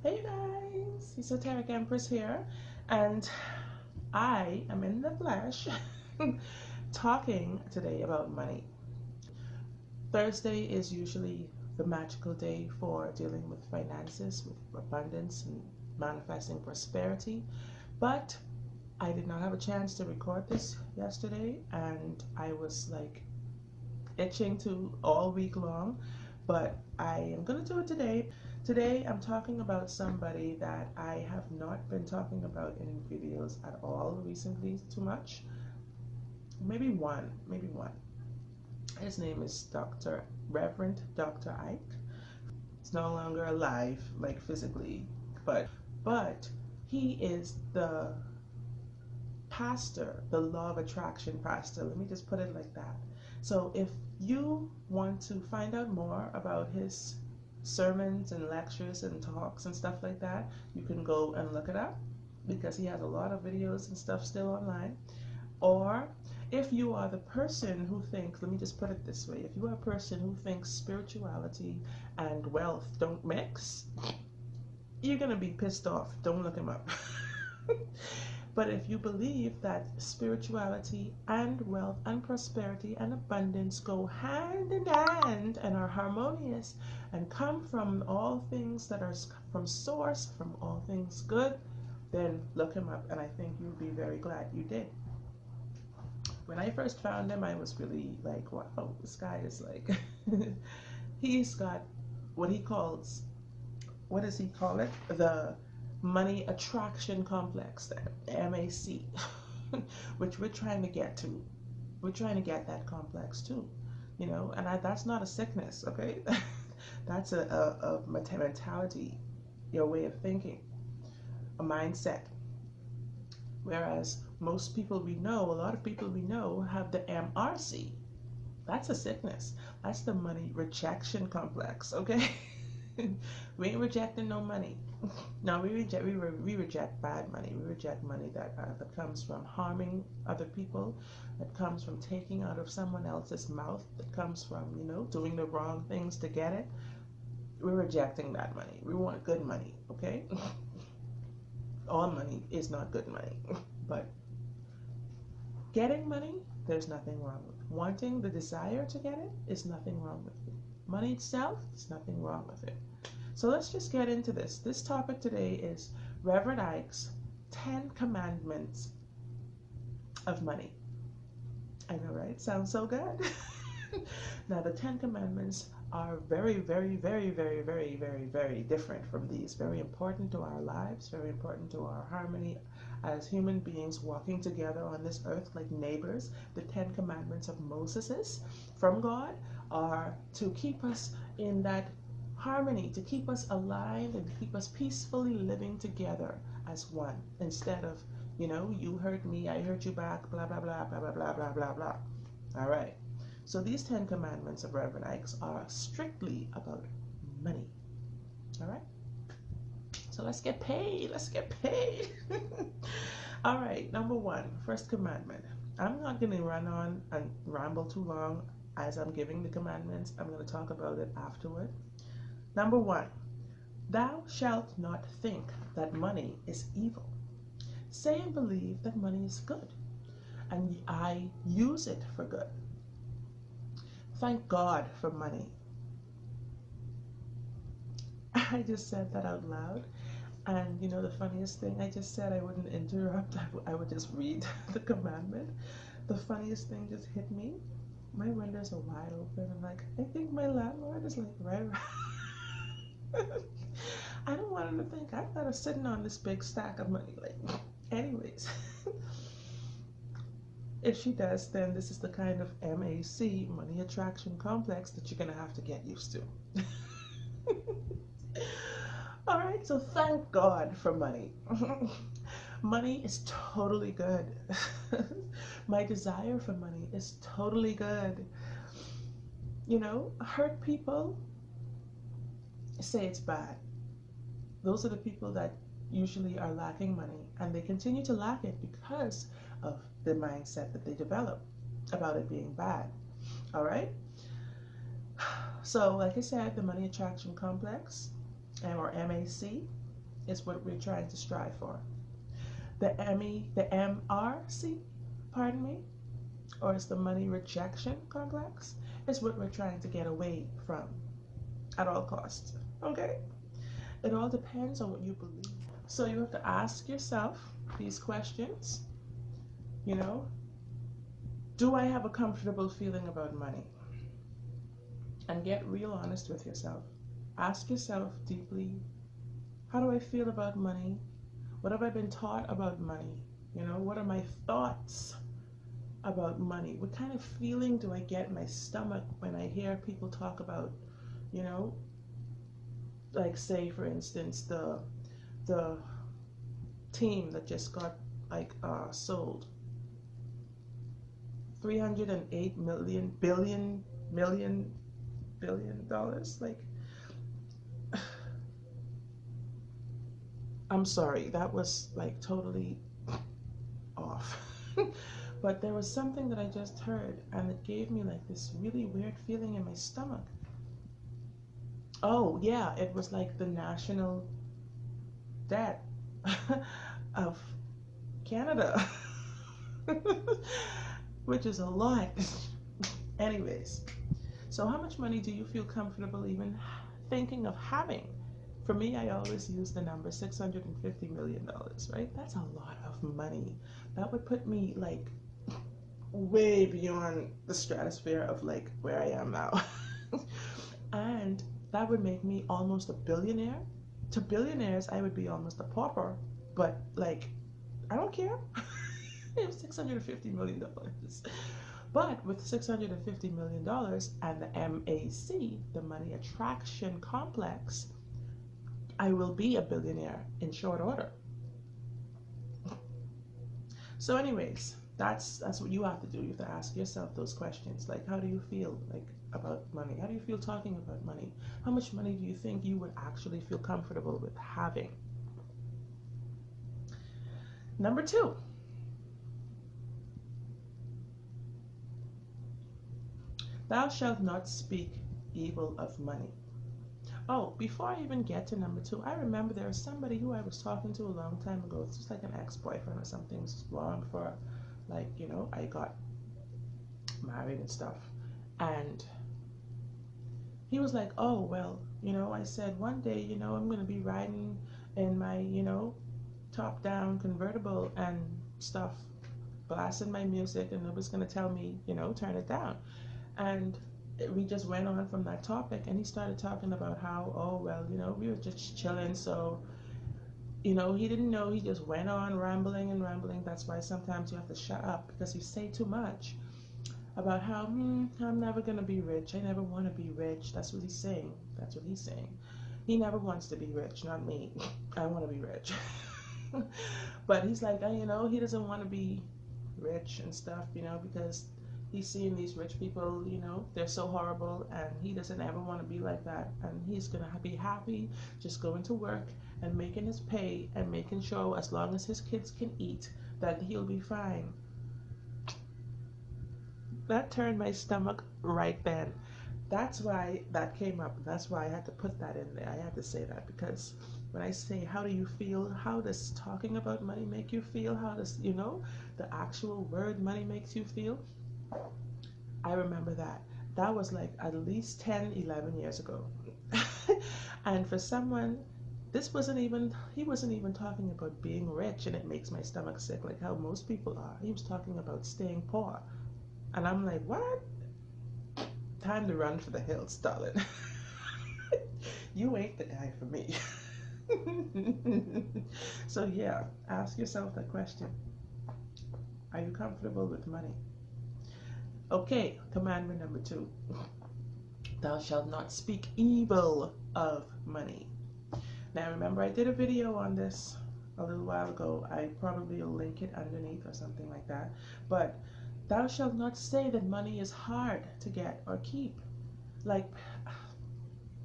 Hey guys, Esoteric Empress here, and I am in the flesh talking today about money. Thursday is usually the magical day for dealing with finances, with abundance, and manifesting prosperity, but I did not have a chance to record this yesterday, and I was like itching to all week long, but I am going to do it today. Today I'm talking about somebody that I have not been talking about in videos at all recently too much. Maybe one. His name is Reverend Dr. Ike. He's no longer alive, like physically, but he is the pastor, the law of attraction pastor. Let me just put it like that. So if you want to find out more about his sermons and lectures and talks and stuff like that, you can go and look it up because he has a lot of videos and stuff still online. Or if you are the person who thinks, let me just put it this way, if you are a person who thinks spirituality and wealth don't mix, you're going to be pissed off. Don't look him up. But if you believe that spirituality and wealth and prosperity and abundance go hand in hand and are harmonious and come from all things that are from source, from all things good, then look him up, and I think you'll be very glad you did. When I first found him, I was really like, wow, this guy is like, he's got what he calls, what does he call it? The money attraction complex, the MAC, which we're trying to get to. We're trying to get that complex too, you know, and that's not a sickness, okay? That's a mentality, your way of thinking, a mindset. Whereas most people we know, a lot of people we know have the MRC. That's a sickness. That's the money rejection complex, okay? We ain't rejecting no money. No, we reject bad money. We reject money that comes from harming other people, that comes from taking out of someone else's mouth, that comes from, you know, doing the wrong things to get it. We're rejecting that money. We want good money, okay? All money is not good money, but getting money, there's nothing wrong with. Wanting the desire to get it is nothing wrong with it. Money itself, there's nothing wrong with it. So let's just get into this. This topic today is Reverend Ike's 10 Commandments of Money. I know, right? Sounds so good. Now, the 10 Commandments are very, very, very, very, very, very, very different from these. Very important to our lives, very important to our harmony as human beings walking together on this earth like neighbors. The 10 Commandments of Moses from God are to keep us in that harmony, to keep us aligned and keep us peacefully living together as one, instead of, you know, you hurt me, I hurt you back, blah, blah, blah, blah, blah, blah, blah, blah, blah. All right. So these 10 Commandments of Reverend Ike's are strictly about money. All right. So let's get paid. Let's get paid. All right. Number one, first commandment. I'm not going to run on and ramble too long as I'm giving the commandments. I'm going to talk about it afterward. Number one, thou shalt not think that money is evil. Say and believe that money is good, and I use it for good. Thank God for money. I just said that out loud, and you know the funniest thing, I just said I wouldn't interrupt, I would just read the commandment. The funniest thing just hit me. My windows are wide open. I'm like, I think my landlord is like right I don't want him to think I've got her sitting on this big stack of money. Like, anyways, if she does, then this is the kind of MAC, money attraction complex, that you're gonna have to get used to. All right, so thank God for money. Money is totally good. My desire for money is totally good. You know, hurt people say it's bad. Those are the people that usually are lacking money, and they continue to lack it because of the mindset that they develop about it being bad. All right? So, like I said, the money attraction complex, or MAC, is what we're trying to strive for. The MRC, pardon me, or it's the money rejection complex, is what we're trying to get away from at all costs. Okay? It all depends on what you believe. So you have to ask yourself these questions. You know, do I have a comfortable feeling about money? And get real honest with yourself. Ask yourself deeply, how do I feel about money? What have I been taught about money? You know, what are my thoughts about money? What kind of feeling do I get in my stomach when I hear people talk about, you know, like say for instance the team that just got like sold $308 billion dollars. Like, I'm sorry, that was like totally off. But there was something that I just heard and it gave me like this really weird feeling in my stomach. Oh yeah, it was like the national debt of Canada. Which is a lot. Anyways, so how much money do you feel comfortable even thinking of having? For me, I always use the number $650 million, right? That's a lot of money. That would put me like way beyond the stratosphere of like where I am now. And that would make me almost a billionaire. To billionaires, I would be almost a pauper, but like, I don't care. It was $650 million. But with $650 million and the MAC, the Money Attraction Complex, I will be a billionaire in short order. So anyways, that's what you have to do. You have to ask yourself those questions. Like, how do you feel like about money? How do you feel talking about money? How much money do you think you would actually feel comfortable with having? Number 2. Thou shalt not speak evil of money. Oh, before I even get to number 2, I remember there was somebody who I was talking to a long time ago. It's just like an ex-boyfriend or something. It was long before, like, you know, I got married and stuff. And he was like, oh, well, you know, I said, one day, you know, I'm going to be riding in my, you know, top-down convertible and stuff, blasting my music, and nobody's going to tell me, you know, turn it down. And we just went on from that topic, and he started talking about how, oh, well, you know, we were just chilling, so, you know, he didn't know, he just went on rambling and rambling. That's why sometimes you have to shut up, because you say too much about how, I'm never going to be rich, I never want to be rich. That's what he's saying. That's what he's saying. He never wants to be rich, not me. I want to be rich. But he's like, you know, he doesn't want to be rich and stuff, you know, because he's seeing these rich people, you know, they're so horrible, and he doesn't ever want to be like that. And he's going to be happy just going to work and making his pay and making sure as long as his kids can eat that he'll be fine. That turned my stomach right then. That's why that came up. That's why I had to put that in there. I had to say that, because when I say, how do you feel? How does talking about money make you feel? How does, you know, the actual word money makes you feel? I remember that. That was like at least 10, 11 years ago. And for someone, he wasn't even talking about being rich and it makes my stomach sick like how most people are. He was talking about staying poor. And I'm like, what? Time to run for the hills, darling. You ain't the guy for me. So yeah, ask yourself that question. Are you comfortable with money? Okay, commandment number 2. Thou shalt not speak evil of money. Now remember, I did a video on this a little while ago. I probably will link it underneath or something like that. But thou shalt not say that money is hard to get or keep. Like,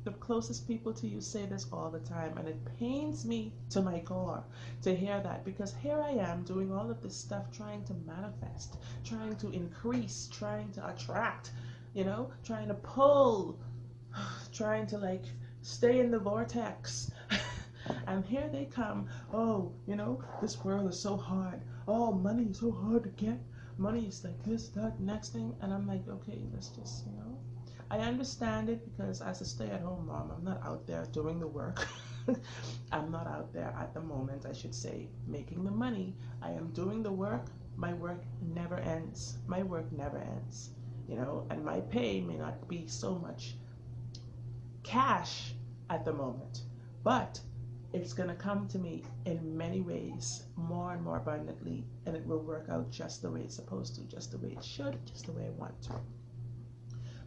the closest people to you say this all the time, and it pains me to my core to hear that, because here I am doing all of this stuff, trying to manifest, trying to increase, trying to attract, you know, trying to pull, trying to like stay in the vortex. And here they come, oh, you know, this world is so hard. Oh, money is so hard to get. Money is like this, that, next thing. And I'm like, okay, let's just, you know. I understand it because as a stay-at-home mom, I'm not out there doing the work. I'm not out there at the moment, I should say, making the money. I am doing the work. My work never ends. My work never ends, you know, and my pay may not be so much cash at the moment, but it's going to come to me in many ways, more and more abundantly, and it will work out just the way it's supposed to, just the way it should, just the way I want to.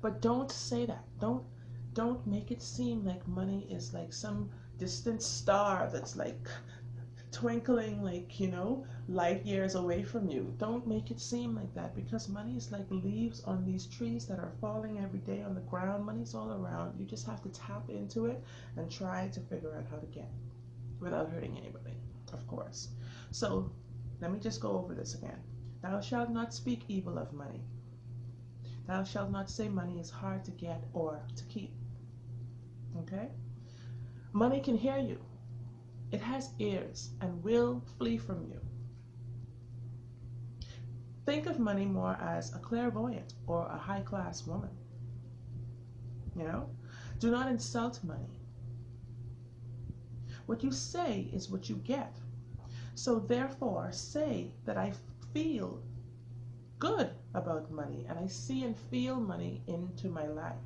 But don't say that. Don't make it seem like money is like some distant star that's like twinkling, like, you know, light years away from you. Don't make it seem like that, because money is like leaves on these trees that are falling every day on the ground. Money's all around. You just have to tap into it and try to figure out how to get it without hurting anybody, of course. So let me just go over this again. Thou shalt not speak evil of money. Thou shalt not say money is hard to get or to keep. Okay? Money can hear you. It has ears and will flee from you. Think of money more as a clairvoyant or a high-class woman. You know? Do not insult money. What you say is what you get. So therefore, say that I feel good about money and I see and feel money into my life.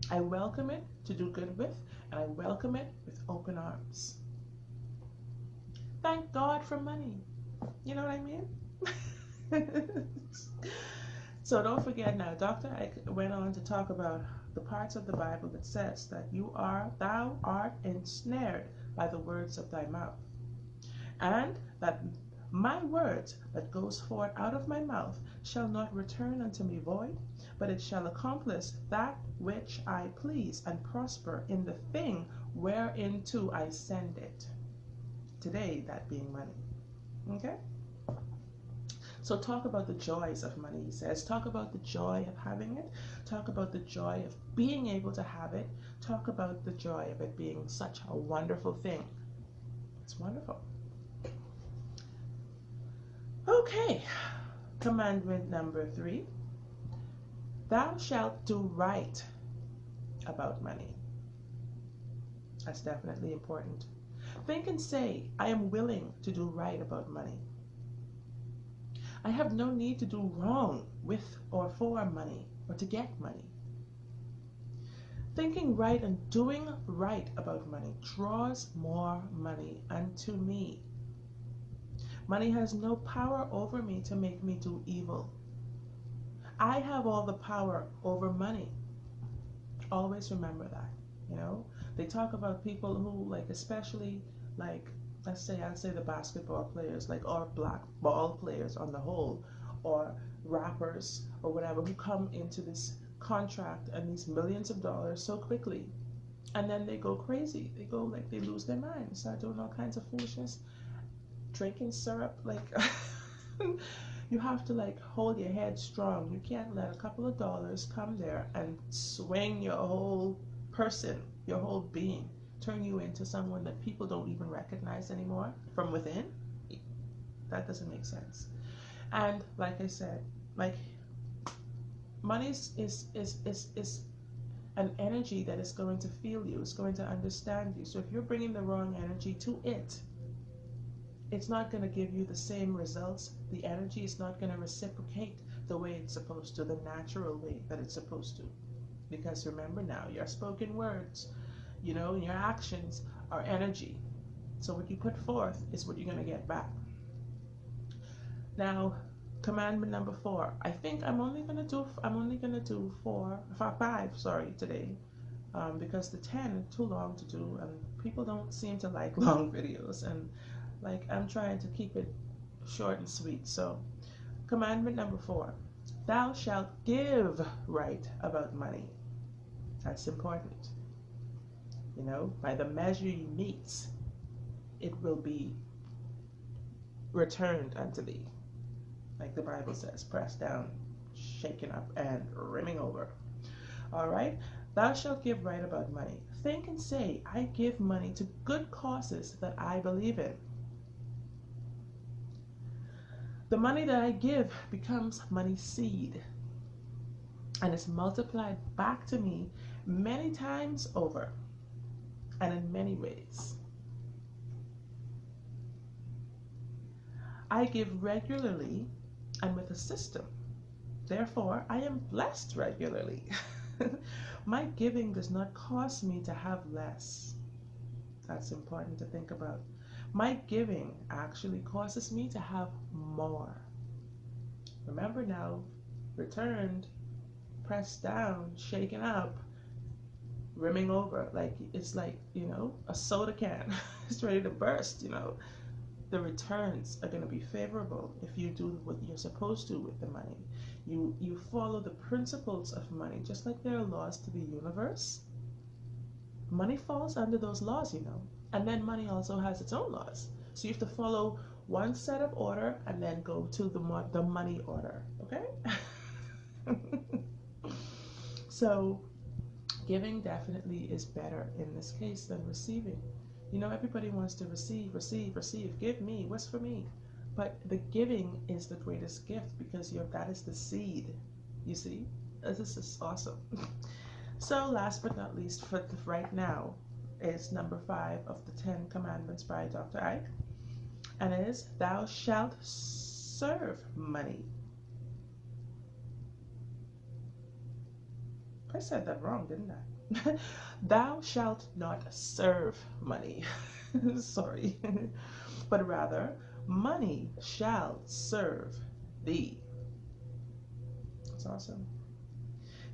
I welcome it to do good with, and I welcome it with open arms. Thank God for money. You know what I mean? So don't forget now, Dr. Ike went on to talk about the parts of the Bible that says that thou art ensnared by the words of thy mouth, and that my words that goes forth out of my mouth shall not return unto me void, but it shall accomplish that which I please, and prosper in the thing whereinto I send it. Today, that being money. Okay? So talk about the joys of money, he says. Talk about the joy of having it. Talk about the joy of being able to have it. Talk about the joy of it being such a wonderful thing. It's wonderful. Okay, commandment number 3. Thou shalt do right about money. That's definitely important. Think and say, I am willing to do right about money. I have no need to do wrong with or for money or to get money. Thinking right and doing right about money draws more money unto me. Money has no power over me to make me do evil. I have all the power over money. Always remember that, you know. They talk about people who, like, especially, like, I'd say the basketball players, like, or black ball players on the whole, or rappers or whatever, who come into this contract and these millions of dollars so quickly, and then they go crazy. They go, like, they lose their minds, start doing all kinds of foolishness, drinking syrup, like. You have to, like, hold your head strong. You can't let a couple of dollars come there and swing your whole person, your whole being, turn you into someone that people don't even recognize anymore from within. That doesn't make sense. And like I said, like, money is an energy that is going to feel you. It's going to understand you. So if you're bringing the wrong energy to it, it's not going to give you the same results. The energy is not going to reciprocate the way it's supposed to, the natural way that it's supposed to. Because remember now, your spoken words, you know, your actions are energy. So what you put forth is what you're going to get back. Now, commandment number 4. I think I'm only going to do 5 today, because the 10 is too long to do, and people don't seem to like long videos, and like, I'm trying to keep it short and sweet. So, commandment number 4. Thou shalt give right about money. That's important. You know, by the measure you meet, it will be returned unto thee. Like the Bible says, pressed down, shaken up, and rimming over. All right? Thou shalt give right about money. Think and say, I give money to good causes that I believe in. The money that I give becomes money seed and is multiplied back to me many times over and in many ways. I give regularly and with a system. Therefore, I am blessed regularly. My giving does not cause me to have less. That's important to think about. My giving actually causes me to have more. Remember now, returned, pressed down, shaken up, rimming over. Like it's like, a soda can. It's ready to burst, The returns are going to be favorable if you do what you're supposed to with the money. You follow the principles of money, just like there are laws to the universe. Money falls under those laws, and then money also has its own laws. So you have to follow one set of order and then go to the money order, okay? So giving definitely is better in this case than receiving. Everybody wants to receive, receive, receive. Give me, what's for me? But the giving is the greatest gift because that is the seed. You see? This is awesome. So last but not least, for right now, is number 5 of the 10 Commandments by Dr. Ike. And it is, thou shalt serve money. I said that wrong, didn't I? Thou shalt not serve money. Sorry. But rather, money shall serve thee. That's awesome.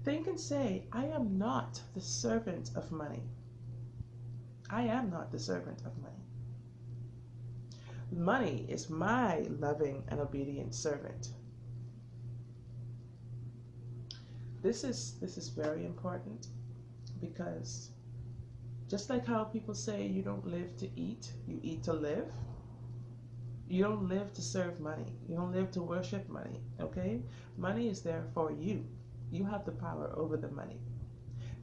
Think and say, I am not the servant of money. I am not the servant of money. Money is my loving and obedient servant. This is very important because just like how people say you don't live to eat, you eat to live. You don't live to serve money. You don't live to worship money, okay? Money is there for you. You have the power over the money.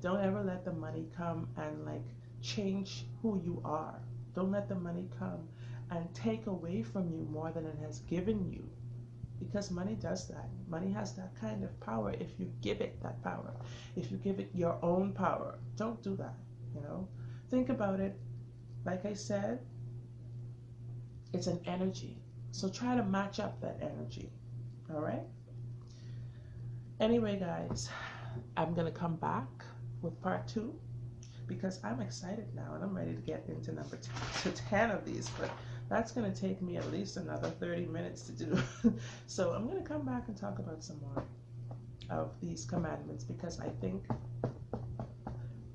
Don't ever let the money come and change who you are. Don't let the money come and take away from you more than it has given you. Because money does that. Money has that kind of power if you give it that power. If you give it your own power. Don't do that, Think about it. Like I said, it's an energy. So try to match up that energy. All right? Anyway, guys, I'm going to come back with part 2 because I'm excited now and I'm ready to get into number 10 of these. But that's going to take me at least another 30 minutes to do. So I'm going to come back and talk about some more of these commandments because I think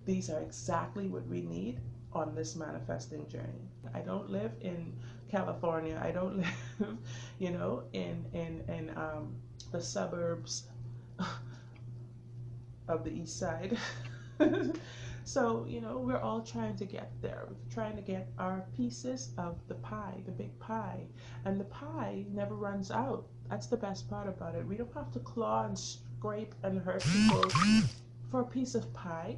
these are exactly what we need on this manifesting journey. I don't live in California. I don't live, in the suburbs of the east side. So, we're all trying to get there. We're trying to get our pieces of the pie, the big pie. And the pie never runs out. That's the best part about it. We don't have to claw and scrape and hurt people for a piece of pie.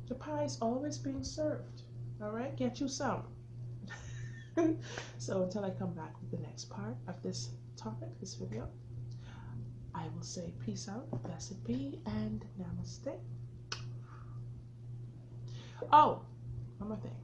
The pie is always being served. All right? Get you some. So until I come back with the next part of this topic, this video, I will say peace out, blessed be, and namaste. Oh, one more thing.